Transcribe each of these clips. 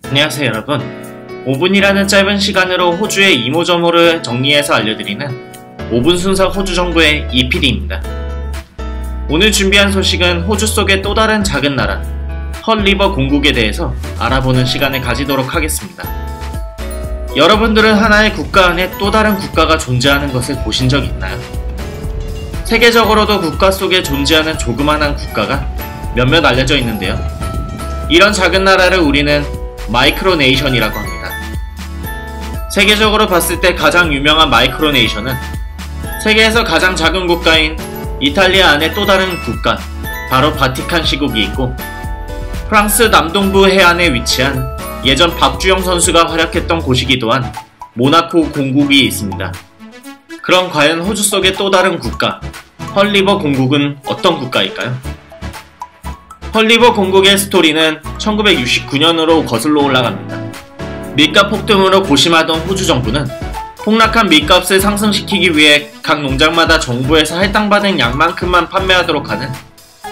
안녕하세요 여러분. 5분이라는 짧은 시간으로 호주의 이모저모를 정리해서 알려드리는 5분 순서 호주 정보의 EPD입니다. 오늘 준비한 소식은 호주 속의 또 다른 작은 나라 헐리버 공국에 대해서 알아보는 시간을 가지도록 하겠습니다. 여러분들은 하나의 국가 안에 또 다른 국가가 존재하는 것을 보신 적 있나요? 세계적으로도 국가 속에 존재하는 조그만한 국가가 몇몇 알려져 있는데요. 이런 작은 나라를 우리는 마이크로네이션이라고 합니다. 세계적으로 봤을 때 가장 유명한 마이크로네이션은 세계에서 가장 작은 국가인 이탈리아 안에 또 다른 국가, 바로 바티칸 시국이 있고, 프랑스 남동부 해안에 위치한 예전 박주영 선수가 활약했던 곳이기도 한 모나코 공국이 있습니다. 그럼 과연 호주 속의 또 다른 국가, 헐리버 공국은 어떤 국가일까요? 헐리버 공국의 스토리는 1969년으로 거슬러 올라갑니다. 밀값 폭등으로 고심하던 호주 정부는 폭락한 밀값을 상승시키기 위해 각 농장마다 정부에서 할당받은 양만큼만 판매하도록 하는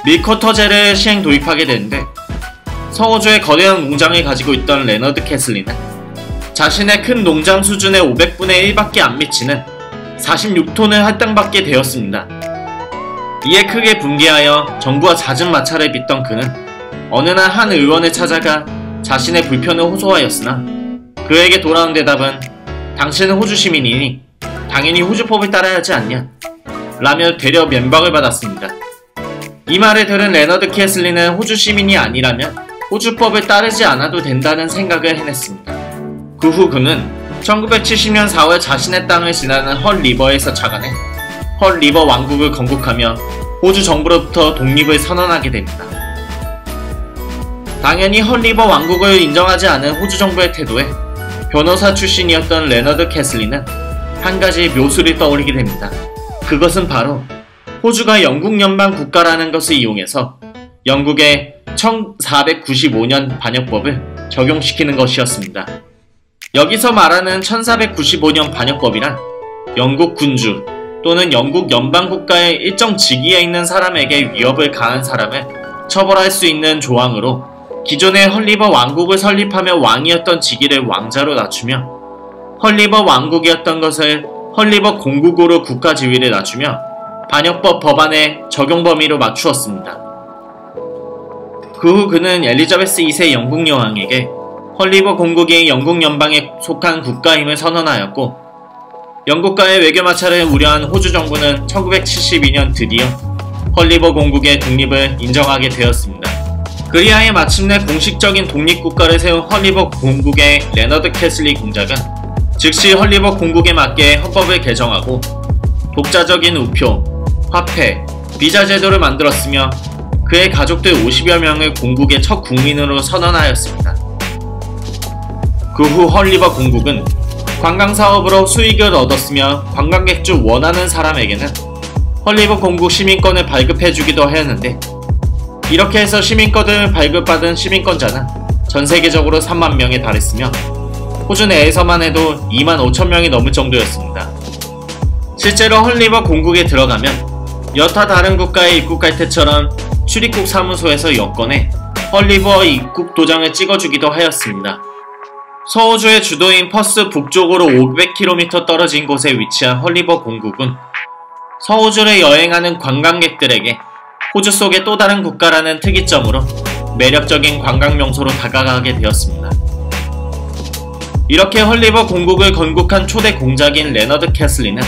밀쿼터제를 시행 도입하게 되는데, 서호주의 거대한 농장을 가지고 있던 레너드 캐슬리는 자신의 큰 농장 수준의 500분의 1밖에 안 미치는 46톤을 할당받게 되었습니다. 이에 크게 분개하여 정부와 잦은 마찰을 빚던 그는 어느 날 한 의원을 찾아가 자신의 불편을 호소하였으나, 그에게 돌아온 대답은 당신은 호주 시민이니 당연히 호주법을 따라야 하지 않냐 라며 되려 면박을 받았습니다. 이 말을 들은 레너드 캐슬리는 호주 시민이 아니라면 호주법을 따르지 않아도 된다는 생각을 해냈습니다. 그 후 그는 1970년 4월 자신의 땅을 지나는 헐리버에서 착안해 헐리버 왕국을 건국하며 호주 정부로부터 독립을 선언하게 됩니다. 당연히 헐리버 왕국을 인정하지 않은 호주 정부의 태도에 변호사 출신이었던 레너드 캐슬리는 한 가지 묘수를 떠올리게 됩니다. 그것은 바로 호주가 영국 연방 국가라는 것을 이용해서 영국의 1495년 반역법을 적용시키는 것이었습니다. 여기서 말하는 1495년 반역법이란 영국 군주 또는 영국 연방국가의 일정 직위에 있는 사람에게 위협을 가한 사람을 처벌할 수 있는 조항으로, 기존의 헐리버 왕국을 설립하며 왕이었던 직위를 왕자로 낮추며 헐리버 왕국이었던 것을 헐리버 공국으로 국가 지위를 낮추며 반역법 법안의 적용 범위로 맞추었습니다. 그 후 그는 엘리자베스 2세 영국 여왕에게 헐리버 공국이 영국 연방에 속한 국가임을 선언하였고, 영국과의 외교 마찰을 우려한 호주 정부는 1972년 드디어 헐리버 공국의 독립을 인정하게 되었습니다. 그리하여 마침내 공식적인 독립국가를 세운 헐리버 공국의 레너드 캐슬리 공작은 즉시 헐리버 공국에 맞게 헌법을 개정하고 독자적인 우표, 화폐, 비자 제도를 만들었으며 그의 가족들 50여 명을 공국의 첫 국민으로 선언하였습니다. 그 후 헐리버 공국은 관광사업으로 수익을 얻었으며 관광객 중 원하는 사람에게는 헐리버 공국 시민권을 발급해주기도 하였는데, 이렇게 해서 시민권을 발급받은 시민권자는 전세계적으로 3만 명에 달했으며 호주 내에서만 해도 2만 5천 명이 넘을 정도였습니다. 실제로 헐리버 공국에 들어가면 여타 다른 국가에 입국할 때처럼 출입국 사무소에서 여권에 헐리버 입국 도장을 찍어주기도 하였습니다. 서호주의 주도인 퍼스 북쪽으로 500km 떨어진 곳에 위치한 헐리버 공국은 서호주를 여행하는 관광객들에게 호주 속의 또 다른 국가라는 특이점으로 매력적인 관광 명소로 다가가게 되었습니다. 이렇게 헐리버 공국을 건국한 초대 공작인 레너드 캐슬리는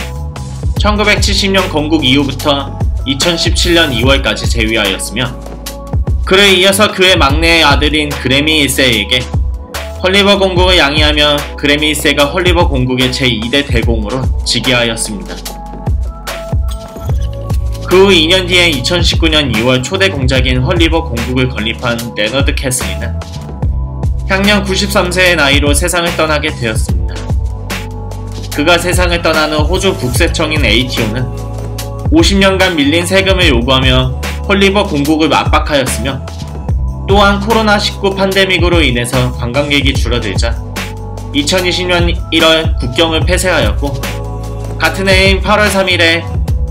1970년 건국 이후부터 2017년 2월까지 재위하였으며, 그를 이어서 그의 막내 아들인 그레미 1세에게 헐리버 공국을 양해하며 그레미 1세가 헐리버 공국의 제2대 대공으로 즉위하였습니다. 그 후 2년 뒤에 2019년 2월 초대 공작인 헐리버 공국을 건립한 레너드 캐슬리는 향년 93세의 나이로 세상을 떠나게 되었습니다. 그가 세상을 떠난 후 호주 국세청인 ATO는 50년간 밀린 세금을 요구하며 헐리버 공국을 압박하였으며, 또한 코로나19 팬데믹으로 인해서 관광객이 줄어들자 2020년 1월 국경을 폐쇄하였고, 같은 해인 8월 3일에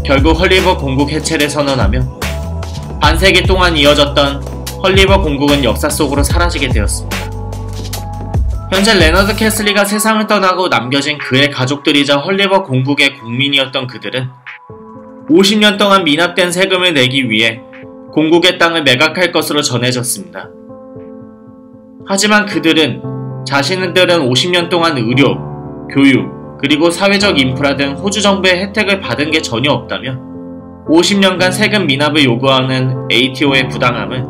결국 헐리버 공국 해체를 선언하며 반세기 동안 이어졌던 헐리버 공국은 역사 속으로 사라지게 되었습니다. 현재 레너드 캐슬리가 세상을 떠나고 남겨진 그의 가족들이자 헐리버 공국의 국민이었던 그들은 50년 동안 미납된 세금을 내기 위해 공국의 땅을 매각할 것으로 전해졌습니다. 하지만 그들은 자신들은 50년 동안 의료, 교육, 그리고 사회적 인프라 등 호주 정부의 혜택을 받은 게 전혀 없다며 50년간 세금 미납을 요구하는 ATO의 부당함을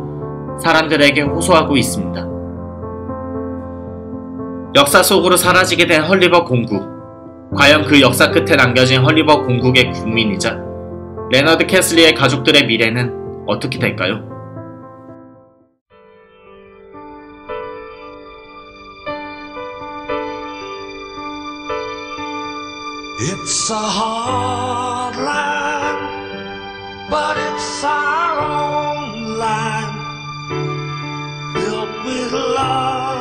사람들에게 호소하고 있습니다. 역사 속으로 사라지게 된 헐리버 공국. 과연 그 역사 끝에 남겨진 헐리버 공국의 국민이자 레너드 캐슬리의 가족들의 미래는 어떻게 될까요? It's a hard line, but it's our own line, built with love.